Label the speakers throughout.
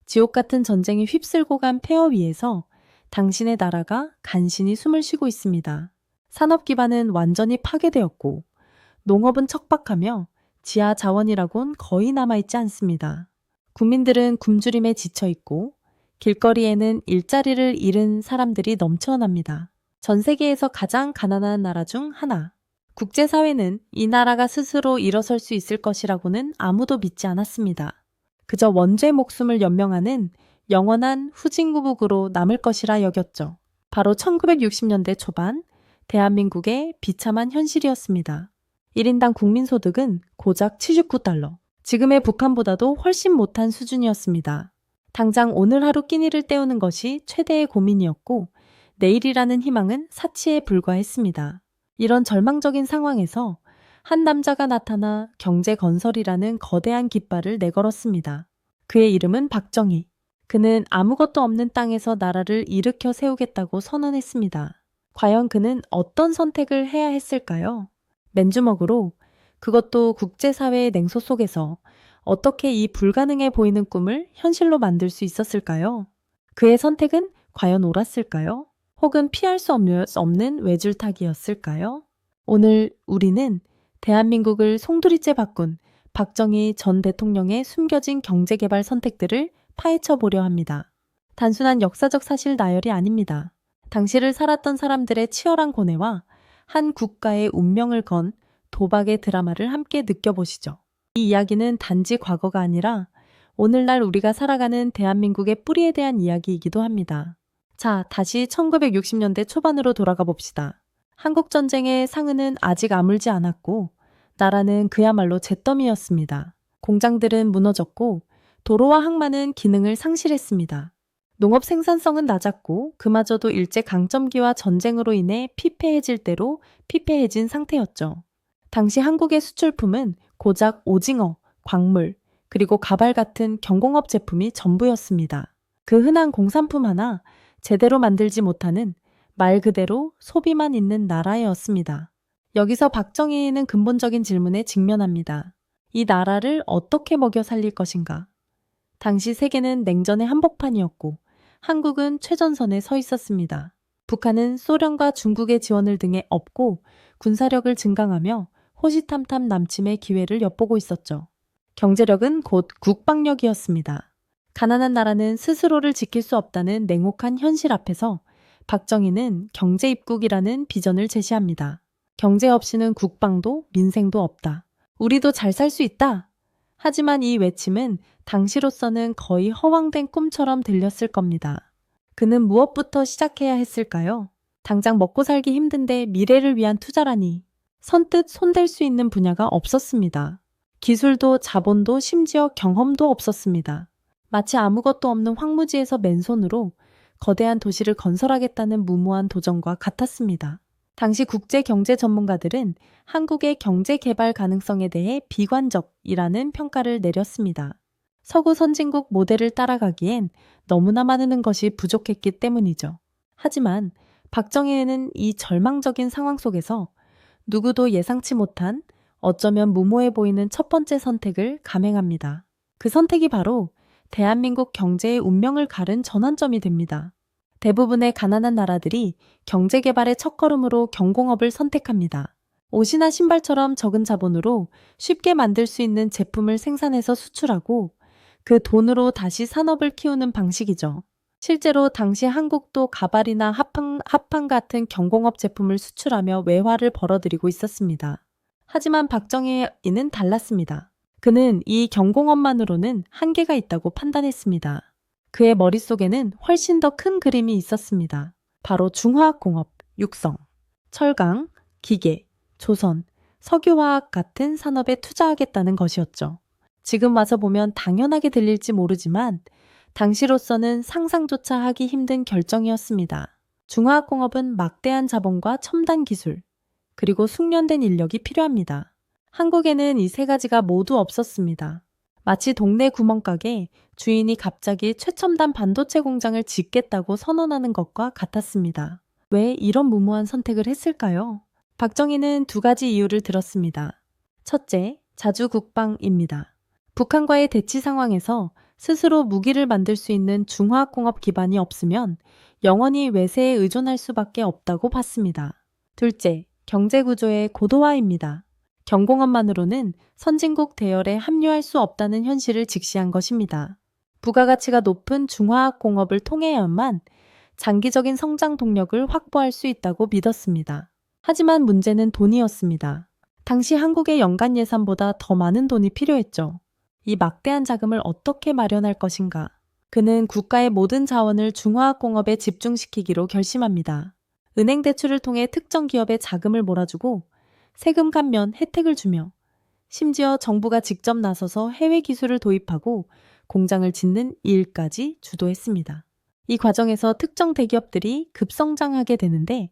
Speaker 1: 지옥 같은 전쟁이 휩쓸고 간 폐허 위에서 당신의 나라가 간신히 숨을 쉬고 있습니다. 산업 기반은 완전히 파괴되었고 농업은 척박하며 지하 자원이라곤 거의 남아있지 않습니다. 국민들은 굶주림에 지쳐있고 길거리에는 일자리를 잃은 사람들이 넘쳐납니다. 전 세계에서 가장 가난한 나라 중 하나. 국제사회는 이 나라가 스스로 일어설 수 있을 것이라고는 아무도 믿지 않았습니다. 그저 원죄 목숨을 연명하는 영원한 후진국으로 남을 것이라 여겼죠. 바로 1960년대 초반 대한민국의 비참한 현실이었습니다. 1인당 국민소득은 고작 79달러. 지금의 북한보다도 훨씬 못한 수준이었습니다. 당장 오늘 하루 끼니를 때우는 것이 최대의 고민이었고 내일이라는 희망은 사치에 불과했습니다. 이런 절망적인 상황에서 한 남자가 나타나 경제건설이라는 거대한 깃발을 내걸었습니다. 그의 이름은 박정희. 그는 아무것도 없는 땅에서 나라를 일으켜 세우겠다고 선언했습니다. 과연 그는 어떤 선택을 해야 했을까요? 맨주먹으로, 그것도 국제사회의 냉소 속에서 어떻게 이 불가능해 보이는 꿈을 현실로 만들 수 있었을까요? 그의 선택은 과연 옳았을까요? 혹은 피할 수 없는 외줄타기였을까요? 오늘 우리는 대한민국을 송두리째 바꾼 박정희 전 대통령의 숨겨진 경제개발 선택들을 파헤쳐 보려 합니다. 단순한 역사적 사실 나열이 아닙니다. 당시를 살았던 사람들의 치열한 고뇌와 한 국가의 운명을 건 도박의 드라마를 함께 느껴보시죠. 이 이야기는 단지 과거가 아니라 오늘날 우리가 살아가는 대한민국의 뿌리에 대한 이야기이기도 합니다. 자, 다시 1960년대 초반으로 돌아가 봅시다. 한국전쟁의 상흔은 아직 아물지 않았고 나라는 그야말로 잿더미였습니다. 공장들은 무너졌고 도로와 항만은 기능을 상실했습니다. 농업 생산성은 낮았고 그마저도 일제강점기와 전쟁으로 인해 피폐해질 대로 피폐해진 상태였죠. 당시 한국의 수출품은 고작 오징어, 광물, 그리고 가발 같은 경공업 제품이 전부였습니다. 그 흔한 공산품 하나 제대로 만들지 못하는 말 그대로 소비만 있는 나라였습니다. 여기서 박정희는 근본적인 질문에 직면합니다. 이 나라를 어떻게 먹여 살릴 것인가? 당시 세계는 냉전의 한복판이었고 한국은 최전선에 서 있었습니다. 북한은 소련과 중국의 지원을 등에 업고 군사력을 증강하며 호시탐탐 남침의 기회를 엿보고 있었죠. 경제력은 곧 국방력이었습니다. 가난한 나라는 스스로를 지킬 수 없다는 냉혹한 현실 앞에서 박정희는 경제입국이라는 비전을 제시합니다. 경제 없이는 국방도 민생도 없다. 우리도 잘 살 수 있다. 하지만 이 외침은 당시로서는 거의 허황된 꿈처럼 들렸을 겁니다. 그는 무엇부터 시작해야 했을까요? 당장 먹고 살기 힘든데 미래를 위한 투자라니. 선뜻 손댈 수 있는 분야가 없었습니다. 기술도 자본도 심지어 경험도 없었습니다. 마치 아무것도 없는 황무지에서 맨손으로 거대한 도시를 건설하겠다는 무모한 도전과 같았습니다. 당시 국제 경제 전문가들은 한국의 경제 개발 가능성에 대해 비관적이라는 평가를 내렸습니다. 서구 선진국 모델을 따라가기엔 너무나 많은 것이 부족했기 때문이죠. 하지만 박정희는 이 절망적인 상황 속에서 누구도 예상치 못한 어쩌면 무모해 보이는 첫 번째 선택을 감행합니다. 그 선택이 바로 대한민국 경제의 운명을 가른 전환점이 됩니다. 대부분의 가난한 나라들이 경제개발의 첫걸음으로 경공업을 선택합니다. 옷이나 신발처럼 적은 자본으로 쉽게 만들 수 있는 제품을 생산해서 수출하고 그 돈으로 다시 산업을 키우는 방식이죠. 실제로 당시 한국도 가발이나 합판 같은 경공업 제품을 수출하며 외화를 벌어들이고 있었습니다. 하지만 박정희는 달랐습니다. 그는 이 경공업만으로는 한계가 있다고 판단했습니다. 그의 머릿속에는 훨씬 더 큰 그림이 있었습니다. 바로 중화학공업, 육성, 철강, 기계, 조선, 석유화학 같은 산업에 투자하겠다는 것이었죠. 지금 와서 보면 당연하게 들릴지 모르지만 당시로서는 상상조차 하기 힘든 결정이었습니다. 중화학공업은 막대한 자본과 첨단 기술, 그리고 숙련된 인력이 필요합니다. 한국에는 이 세 가지가 모두 없었습니다. 마치 동네 구멍가게 주인이 갑자기 최첨단 반도체 공장을 짓겠다고 선언하는 것과 같았습니다. 왜 이런 무모한 선택을 했을까요? 박정희는 두 가지 이유를 들었습니다. 첫째, 자주국방입니다. 북한과의 대치 상황에서 스스로 무기를 만들 수 있는 중화학공업 기반이 없으면 영원히 외세에 의존할 수밖에 없다고 봤습니다. 둘째, 경제구조의 고도화입니다. 경공업만으로는 선진국 대열에 합류할 수 없다는 현실을 직시한 것입니다. 부가가치가 높은 중화학공업을 통해야만 장기적인 성장 동력을 확보할 수 있다고 믿었습니다. 하지만 문제는 돈이었습니다. 당시 한국의 연간 예산보다 더 많은 돈이 필요했죠. 이 막대한 자금을 어떻게 마련할 것인가? 그는 국가의 모든 자원을 중화학공업에 집중시키기로 결심합니다. 은행 대출을 통해 특정 기업에 자금을 몰아주고 세금 감면 혜택을 주며 심지어 정부가 직접 나서서 해외 기술을 도입하고 공장을 짓는 일까지 주도했습니다. 이 과정에서 특정 대기업들이 급성장하게 되는데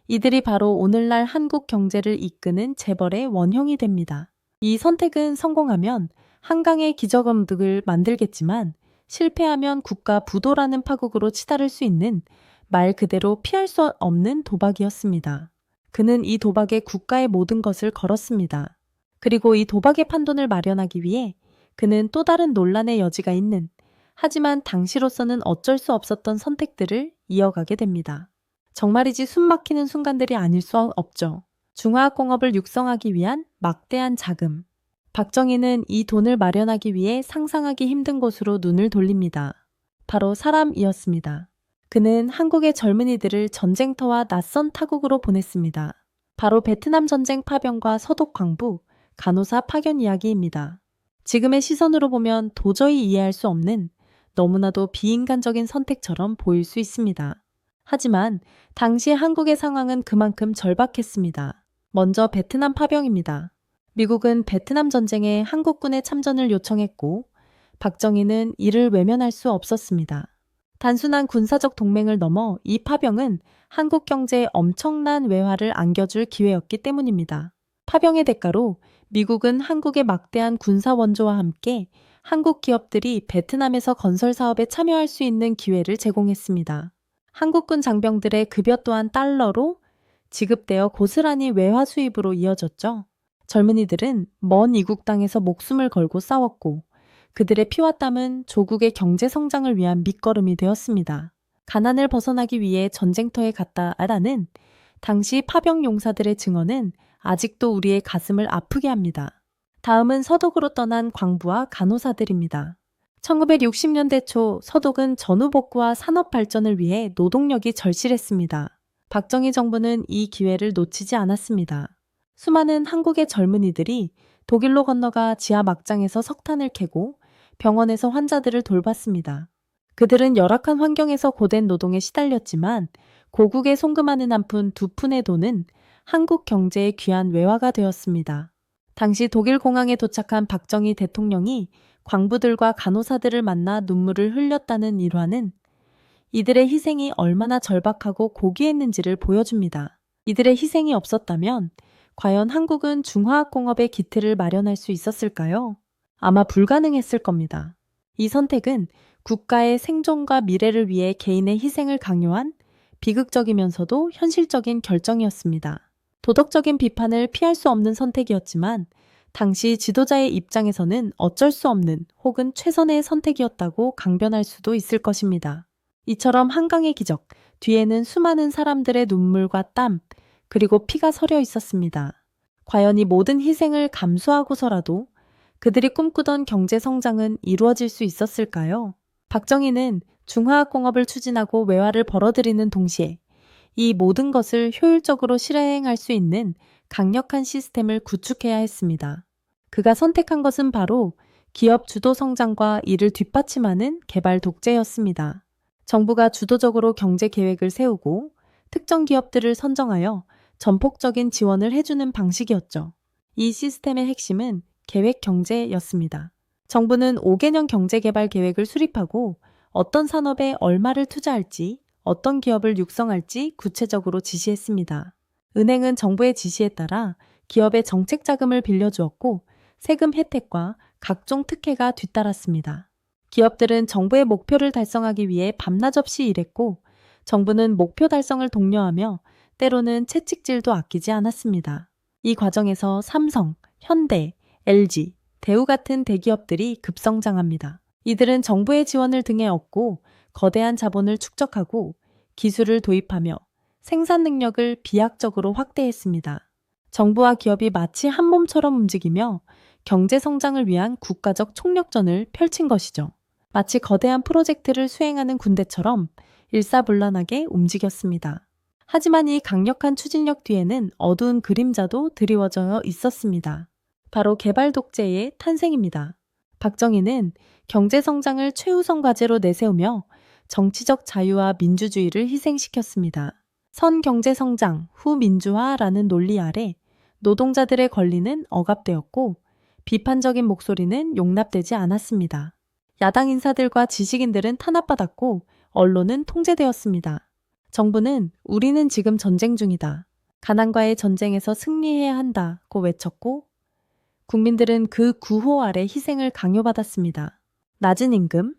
Speaker 1: 이들이 바로 오늘날 한국 경제를 이끄는 재벌의 원형이 됩니다. 이 선택은 성공하면 한강의 기적음득을 만들겠지만 실패하면 국가 부도라는 파국으로 치달을 수 있는 말 그대로 피할 수 없는 도박이었습니다. 그는 이 도박에 국가의 모든 것을 걸었습니다. 그리고 이 도박의 판돈을 마련하기 위해 그는 또 다른 논란의 여지가 있는 하지만 당시로서는 어쩔 수 없었던 선택들을 이어가게 됩니다. 정말이지 숨막히는 순간들이 아닐 수 없죠. 중화학공업을 육성하기 위한 막대한 자금. 박정희는 이 돈을 마련하기 위해 상상하기 힘든 곳으로 눈을 돌립니다. 바로 사람이었습니다. 그는 한국의 젊은이들을 전쟁터와 낯선 타국으로 보냈습니다. 바로 베트남 전쟁 파병과 서독 광부, 간호사 파견 이야기입니다. 지금의 시선으로 보면 도저히 이해할 수 없는 너무나도 비인간적인 선택처럼 보일 수 있습니다. 하지만 당시 한국의 상황은 그만큼 절박했습니다. 먼저 베트남 파병입니다. 미국은 베트남 전쟁에 한국군의 참전을 요청했고 박정희는 이를 외면할 수 없었습니다. 단순한 군사적 동맹을 넘어 이 파병은 한국 경제에 엄청난 외화를 안겨줄 기회였기 때문입니다. 파병의 대가로 미국은 한국의 막대한 군사 원조와 함께 한국 기업들이 베트남에서 건설 사업에 참여할 수 있는 기회를 제공했습니다. 한국군 장병들의 급여 또한 달러로 지급되어 고스란히 외화 수입으로 이어졌죠. 젊은이들은 먼 이국 땅에서 목숨을 걸고 싸웠고 그들의 피와 땀은 조국의 경제 성장을 위한 밑거름이 되었습니다. 가난을 벗어나기 위해 전쟁터에 갔다라는 당시 파병 용사들의 증언은 아직도 우리의 가슴을 아프게 합니다. 다음은 서독으로 떠난 광부와 간호사들입니다. 1960년대 초 서독은 전후 복구와 산업 발전을 위해 노동력이 절실했습니다. 박정희 정부는 이 기회를 놓치지 않았습니다. 수많은 한국의 젊은이들이 독일로 건너가 지하 막장에서 석탄을 캐고 병원에서 환자들을 돌봤습니다. 그들은 열악한 환경에서 고된 노동에 시달렸지만 고국에 송금하는 한 푼 두 푼의 돈은 한국 경제의 귀한 외화가 되었습니다. 당시 독일 공항에 도착한 박정희 대통령이 광부들과 간호사들을 만나 눈물을 흘렸다는 일화는 이들의 희생이 얼마나 절박하고 고귀했는지를 보여줍니다. 이들의 희생이 없었다면 과연 한국은 중화학공업의 기틀을 마련할 수 있었을까요? 아마 불가능했을 겁니다. 이 선택은 국가의 생존과 미래를 위해 개인의 희생을 강요한 비극적이면서도 현실적인 결정이었습니다. 도덕적인 비판을 피할 수 없는 선택이었지만 당시 지도자의 입장에서는 어쩔 수 없는 혹은 최선의 선택이었다고 강변할 수도 있을 것입니다. 이처럼 한강의 기적, 뒤에는 수많은 사람들의 눈물과 땀, 그리고 피가 서려 있었습니다. 과연 이 모든 희생을 감수하고서라도 그들이 꿈꾸던 경제 성장은 이루어질 수 있었을까요? 박정희는 중화학공업을 추진하고 외화를 벌어들이는 동시에 이 모든 것을 효율적으로 실행할 수 있는 강력한 시스템을 구축해야 했습니다. 그가 선택한 것은 바로 기업 주도 성장과 이를 뒷받침하는 개발 독재였습니다. 정부가 주도적으로 경제 계획을 세우고 특정 기업들을 선정하여 전폭적인 지원을 해주는 방식이었죠. 이 시스템의 핵심은 계획 경제였습니다. 정부는 5개년 경제개발 계획을 수립하고 어떤 산업에 얼마를 투자할지, 어떤 기업을 육성할지 구체적으로 지시했습니다. 은행은 정부의 지시에 따라 기업의 정책 자금을 빌려주었고 세금 혜택과 각종 특혜가 뒤따랐습니다. 기업들은 정부의 목표를 달성하기 위해 밤낮 없이 일했고 정부는 목표 달성을 독려하며 때로는 채찍질도 아끼지 않았습니다. 이 과정에서 삼성, 현대, LG, 대우 같은 대기업들이 급성장합니다. 이들은 정부의 지원을 등에 업고 거대한 자본을 축적하고 기술을 도입하며 생산 능력을 비약적으로 확대했습니다. 정부와 기업이 마치 한 몸처럼 움직이며 경제 성장을 위한 국가적 총력전을 펼친 것이죠. 마치 거대한 프로젝트를 수행하는 군대처럼 일사불란하게 움직였습니다. 하지만 이 강력한 추진력 뒤에는 어두운 그림자도 드리워져 있었습니다. 바로 개발 독재의 탄생입니다. 박정희는 경제 성장을 최우선 과제로 내세우며 정치적 자유와 민주주의를 희생시켰습니다. 선 경제 성장, 후 민주화라는 논리 아래 노동자들의 권리는 억압되었고 비판적인 목소리는 용납되지 않았습니다. 야당 인사들과 지식인들은 탄압받았고 언론은 통제되었습니다. 정부는 우리는 지금 전쟁 중이다. 가난과의 전쟁에서 승리해야 한다고 외쳤고 국민들은 그 구호 아래 희생을 강요받았습니다. 낮은 임금,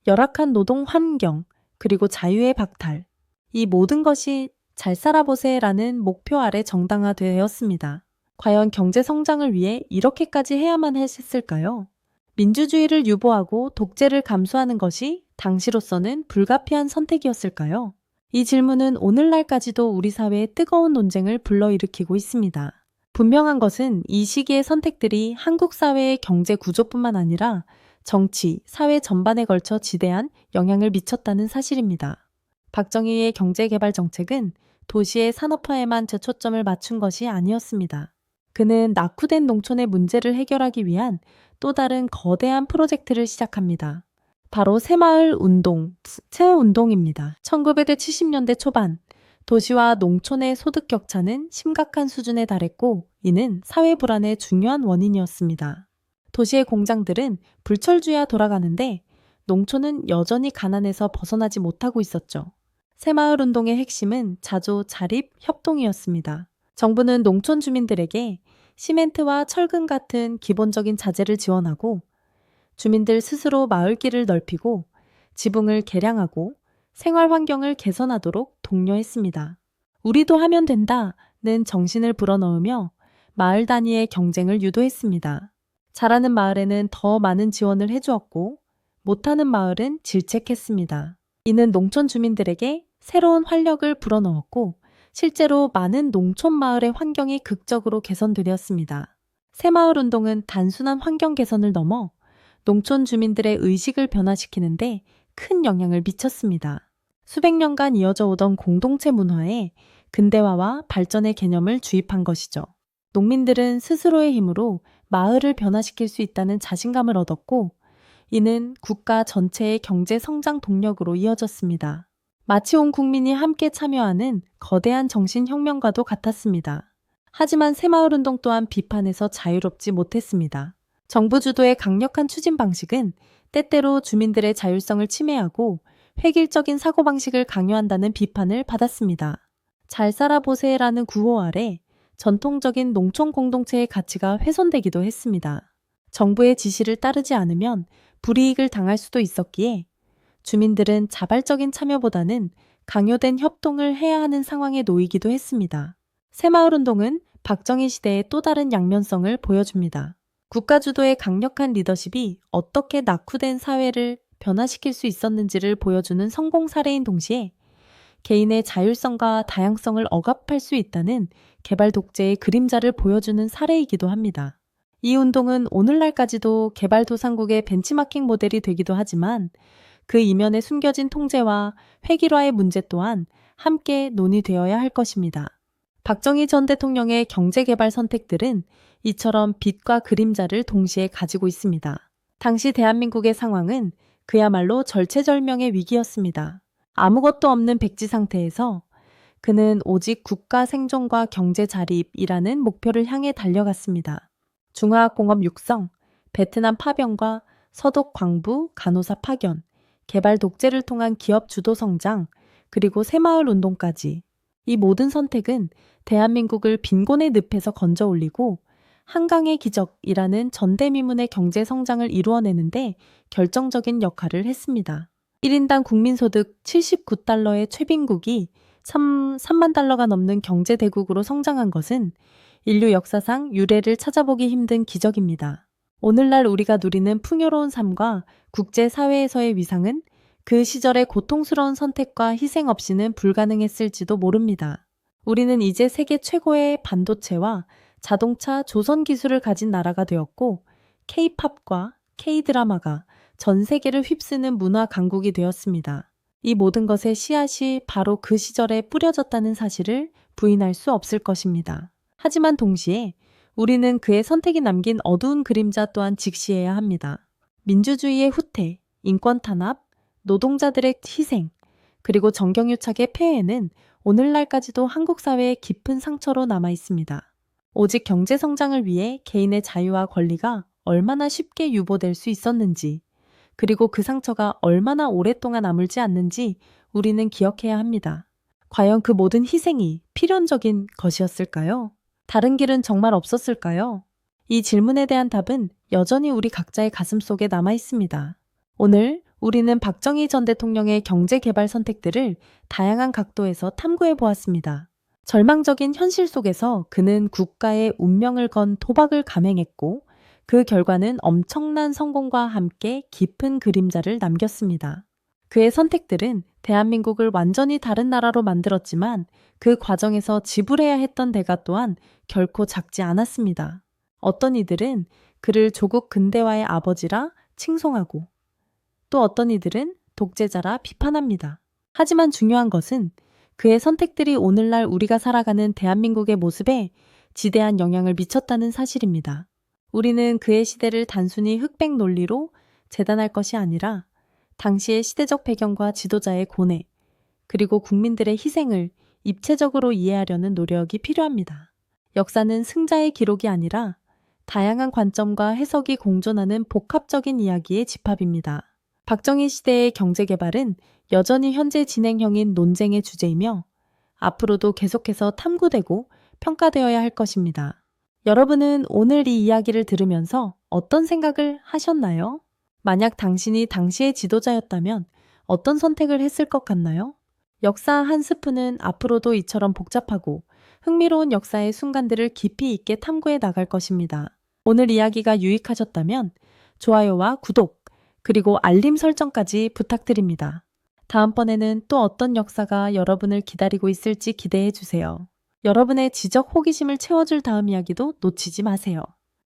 Speaker 1: 열악한 노동 환경, 그리고 자유의 박탈. 이 모든 것이 잘 살아보세라는 목표 아래 정당화되었습니다. 과연 경제 성장을 위해 이렇게까지 해야만 했을까요? 민주주의를 유보하고 독재를 감수하는 것이 당시로서는 불가피한 선택이었을까요? 이 질문은 오늘날까지도 우리 사회에 뜨거운 논쟁을 불러일으키고 있습니다. 분명한 것은 이 시기의 선택들이 한국 사회의 경제 구조뿐만 아니라 정치, 사회 전반에 걸쳐 지대한 영향을 미쳤다는 사실입니다. 박정희의 경제개발 정책은 도시의 산업화에만 초점을 맞춘 것이 아니었습니다. 그는 낙후된 농촌의 문제를 해결하기 위한 또 다른 거대한 프로젝트를 시작합니다. 바로 새마을 운동, 새운동입니다. 1970년대 초반, 도시와 농촌의 소득 격차는 심각한 수준에 달했고 이는 사회 불안의 중요한 원인이었습니다. 도시의 공장들은 불철주야 돌아가는데 농촌은 여전히 가난에서 벗어나지 못하고 있었죠. 새마을 운동의 핵심은 자조, 자립, 협동이었습니다. 정부는 농촌 주민들에게 시멘트와 철근 같은 기본적인 자재를 지원하고 주민들 스스로 마을길을 넓히고 지붕을 개량하고 생활 환경을 개선하도록 독려했습니다. 우리도 하면 된다는 정신을 불어넣으며 마을 단위의 경쟁을 유도했습니다. 잘하는 마을에는 더 많은 지원을 해주었고 못하는 마을은 질책했습니다. 이는 농촌 주민들에게 새로운 활력을 불어넣었고 실제로 많은 농촌 마을의 환경이 극적으로 개선되었습니다. 새마을 운동은 단순한 환경 개선을 넘어 농촌 주민들의 의식을 변화시키는데 큰 영향을 미쳤습니다. 수백 년간 이어져 오던 공동체 문화에 근대화와 발전의 개념을 주입한 것이죠. 농민들은 스스로의 힘으로 마을을 변화시킬 수 있다는 자신감을 얻었고 이는 국가 전체의 경제 성장 동력으로 이어졌습니다. 마치 온 국민이 함께 참여하는 거대한 정신혁명과도 같았습니다. 하지만 새마을운동 또한 비판에서 자유롭지 못했습니다. 정부 주도의 강력한 추진 방식은 때때로 주민들의 자율성을 침해하고 획일적인 사고방식을 강요한다는 비판을 받았습니다. 잘 살아보세라는 구호 아래 전통적인 농촌 공동체의 가치가 훼손되기도 했습니다. 정부의 지시를 따르지 않으면 불이익을 당할 수도 있었기에 주민들은 자발적인 참여보다는 강요된 협동을 해야 하는 상황에 놓이기도 했습니다. 새마을운동은 박정희 시대의 또 다른 양면성을 보여줍니다. 국가 주도의 강력한 리더십이 어떻게 낙후된 사회를 변화시킬 수 있었는지를 보여주는 성공 사례인 동시에 개인의 자율성과 다양성을 억압할 수 있다는 개발 독재의 그림자를 보여주는 사례이기도 합니다. 이 운동은 오늘날까지도 개발도상국의 벤치마킹 모델이 되기도 하지만 그 이면에 숨겨진 통제와 획일화의 문제 또한 함께 논의되어야 할 것입니다. 박정희 전 대통령의 경제개발 선택들은 이처럼 빛과 그림자를 동시에 가지고 있습니다. 당시 대한민국의 상황은 그야말로 절체절명의 위기였습니다. 아무것도 없는 백지 상태에서 그는 오직 국가 생존과 경제 자립이라는 목표를 향해 달려갔습니다. 중화학공업 육성, 베트남 파병과 서독 광부, 간호사 파견, 개발 독재를 통한 기업 주도 성장, 그리고 새마을 운동까지 이 모든 선택은 대한민국을 빈곤의 늪에서 건져 올리고 한강의 기적이라는 전대미문의 경제 성장을 이루어내는데 결정적인 역할을 했습니다. 1인당 국민소득 79달러의 최빈국이 3만 달러가 넘는 경제대국으로 성장한 것은 인류 역사상 유례를 찾아보기 힘든 기적입니다. 오늘날 우리가 누리는 풍요로운 삶과 국제사회에서의 위상은 그 시절의 고통스러운 선택과 희생 없이는 불가능했을지도 모릅니다. 우리는 이제 세계 최고의 반도체와 자동차 조선 기술을 가진 나라가 되었고, K-팝과 K-드라마가 전 세계를 휩쓰는 문화 강국이 되었습니다. 이 모든 것의 씨앗이 바로 그 시절에 뿌려졌다는 사실을 부인할 수 없을 것입니다. 하지만 동시에 우리는 그의 선택이 남긴 어두운 그림자 또한 직시해야 합니다. 민주주의의 후퇴, 인권 탄압, 노동자들의 희생, 그리고 정경유착의 폐해는 오늘날까지도 한국 사회의 깊은 상처로 남아 있습니다. 오직 경제 성장을 위해 개인의 자유와 권리가 얼마나 쉽게 유보될 수 있었는지, 그리고 그 상처가 얼마나 오랫동안 아물지 않는지 우리는 기억해야 합니다. 과연 그 모든 희생이 필연적인 것이었을까요? 다른 길은 정말 없었을까요? 이 질문에 대한 답은 여전히 우리 각자의 가슴 속에 남아 있습니다. 오늘 우리는 박정희 전 대통령의 경제 개발 선택들을 다양한 각도에서 탐구해 보았습니다. 절망적인 현실 속에서 그는 국가의 운명을 건 도박을 감행했고, 그 결과는 엄청난 성공과 함께 깊은 그림자를 남겼습니다. 그의 선택들은 대한민국을 완전히 다른 나라로 만들었지만 그 과정에서 지불해야 했던 대가 또한 결코 작지 않았습니다. 어떤 이들은 그를 조국 근대화의 아버지라 칭송하고, 또 어떤 이들은 독재자라 비판합니다. 하지만 중요한 것은 그의 선택들이 오늘날 우리가 살아가는 대한민국의 모습에 지대한 영향을 미쳤다는 사실입니다. 우리는 그의 시대를 단순히 흑백 논리로 재단할 것이 아니라 당시의 시대적 배경과 지도자의 고뇌, 그리고 국민들의 희생을 입체적으로 이해하려는 노력이 필요합니다. 역사는 승자의 기록이 아니라 다양한 관점과 해석이 공존하는 복합적인 이야기의 집합입니다. 박정희 시대의 경제개발은 여전히 현재 진행형인 논쟁의 주제이며 앞으로도 계속해서 탐구되고 평가되어야 할 것입니다. 여러분은 오늘 이 이야기를 들으면서 어떤 생각을 하셨나요? 만약 당신이 당시의 지도자였다면 어떤 선택을 했을 것 같나요? 역사 한 스푼은 앞으로도 이처럼 복잡하고 흥미로운 역사의 순간들을 깊이 있게 탐구해 나갈 것입니다. 오늘 이야기가 유익하셨다면 좋아요와 구독, 그리고 알림 설정까지 부탁드립니다. 다음번에는 또 어떤 역사가 여러분을 기다리고 있을지 기대해 주세요. 여러분의 지적 호기심을 채워줄 다음 이야기도 놓치지 마세요.